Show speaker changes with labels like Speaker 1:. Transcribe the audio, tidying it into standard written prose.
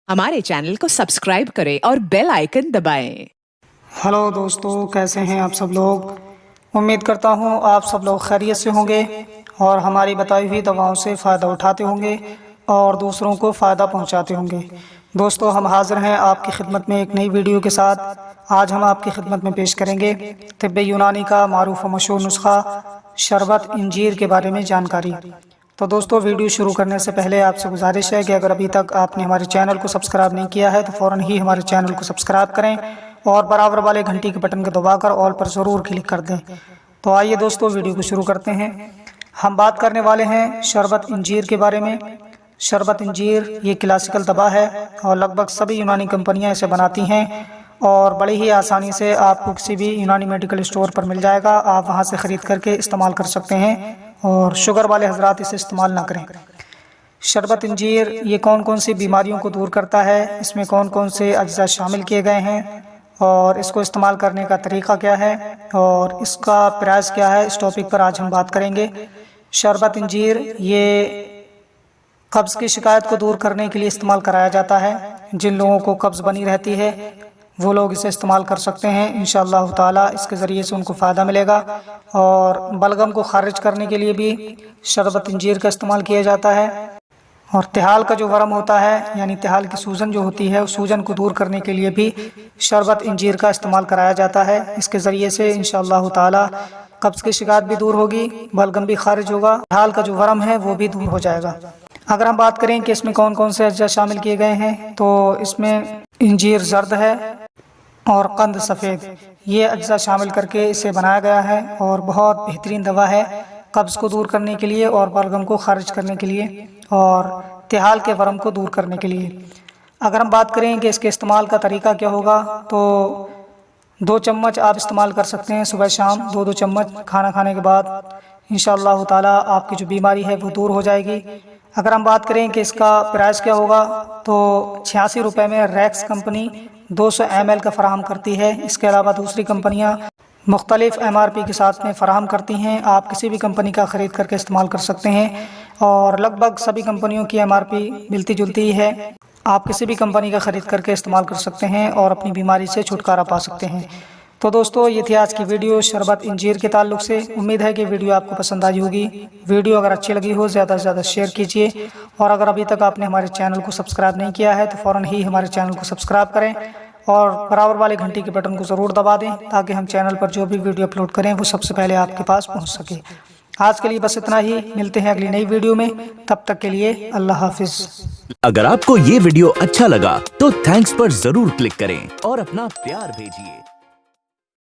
Speaker 1: हमारे चैनल को सब्सक्राइब करें और बेल आइकन दबाएं।
Speaker 2: हेलो दोस्तों, कैसे हैं आप सब लोग। उम्मीद करता हूं आप सब लोग खैरियत से होंगे और हमारी बताई हुई दवाओं से फ़ायदा उठाते होंगे और दूसरों को फ़ायदा पहुंचाते होंगे। दोस्तों, हम हाज़िर हैं आपकी खिदमत में एक नई वीडियो के साथ। आज हम आपकी खिदमत में पेश करेंगे तिब्ब यूनानी का मारूफ व मशहूर नुस्खा शरबत इंजीर के बारे में जानकारी। तो दोस्तों, वीडियो शुरू करने से पहले आपसे गुजारिश है कि अगर अभी तक आपने हमारे चैनल को सब्सक्राइब नहीं किया है तो फ़ौरन ही हमारे चैनल को सब्सक्राइब करें और बराबर वाले घंटी के बटन को दबाकर ऑल पर ज़रूर क्लिक कर दें। तो आइए दोस्तों, वीडियो को शुरू करते हैं। हम बात करने वाले हैं शरबत इंजीर के बारे में। शरबत इंजीर ये क्लासिकल दवा है और लगभग सभी यूनानी कंपनियां इसे बनाती हैं और बड़ी ही आसानी से आपको किसी भी यूनानी मेडिकल स्टोर पर मिल जाएगा। आप वहां से ख़रीद करके इस्तेमाल कर सकते हैं और शुगर वाले हजरात इसे इस्तेमाल ना करें। शरबत इंजीर ये कौन कौन सी बीमारियों को दूर करता है, इसमें कौन कौन से अज्जा शामिल किए गए हैं और इसको इस्तेमाल करने का तरीका क्या है और इसका प्राइस क्या है, इस टॉपिक पर आज हम बात करेंगे। शरबत इंजीर ये कब्ज़ की शिकायत को दूर करने के लिए इस्तेमाल कराया जाता है। जिन लोगों को कब्ज़ बनी रहती है वो लोग इसे इस्तेमाल कर सकते हैं। इंशाअल्लाह ताला इसके ज़रिए से उनको फ़ायदा मिलेगा। और बलगम को खारिज करने के लिए भी शरबत इंजीर का इस्तेमाल किया जाता है। और तिहाल का जो वरम होता है, यानी तिहाल की सूजन जो होती है, उस सूजन को दूर करने के लिए भी शरबत इंजीर का इस्तेमाल कराया जाता है। इसके ज़रिए से इंशाअल्लाह ताला कब्ज़ की शिकायत भी दूर होगी, बलगम भी खारिज होगा, तिहाल का जो वरम है वो भी दूर हो जाएगा। अगर हम बात करें कि इसमें कौन कौन से अज्जा शामिल किए गए हैं, तो इसमें इंजीर जर्द है और कंद सफ़ेद, ये अज्जा शामिल करके इसे बनाया गया है और बहुत बेहतरीन दवा है कब्ज़ को दूर करने के लिए और बलगम को खारिज करने के लिए और तिहाल के वरम को दूर करने के लिए। अगर हम बात करें कि इसके इस्तेमाल का तरीका क्या होगा, तो 2 चम्मच आप इस्तेमाल कर सकते हैं सुबह शाम, 2-2 चम्मच खाना खाने के बाद। इंशाअल्लाह ताला आपकी जो बीमारी है वो दूर हो जाएगी। अगर हम बात करें कि इसका प्राइस क्या होगा, तो 86 रुपये में रैक्स कंपनी 200 ml का फराहम करती है। इसके अलावा दूसरी कंपनियां मुख्तलिफ MRP के साथ में फ़राहम करती हैं। आप किसी भी कंपनी का ख़रीद करके इस्तेमाल कर सकते हैं और लगभग सभी कंपनियों की MRP मिलती जुलती ही है। आप किसी भी कंपनी का ख़रीद करके इस्तेमाल कर सकते हैं और अपनी बीमारी से छुटकारा पा सकते हैं। तो दोस्तों, ये थी आज की वीडियो शरबत इंजीर के ताल्लुक़ से। उम्मीद है कि वीडियो आपको पसंद आई होगी। वीडियो अगर अच्छी लगी हो ज़्यादा से ज़्यादा शेयर कीजिए और अगर अभी तक आपने हमारे चैनल को सब्सक्राइब नहीं किया है तो फ़ौरन ही हमारे चैनल को सब्सक्राइब करें और बराबर वाले घंटी के बटन को ज़रूर दबा दें ताकि हम चैनल पर जो भी वीडियो अपलोड करें वो सबसे पहले आपके पास पहुँच सके। आज के लिए बस इतना ही, मिलते हैं अगली नई वीडियो में, तब तक के लिए अल्लाह हाफिज़।
Speaker 3: अगर आपको ये वीडियो अच्छा लगा तो थैंक्स पर जरूर क्लिक करें और अपना प्यार भेजिए।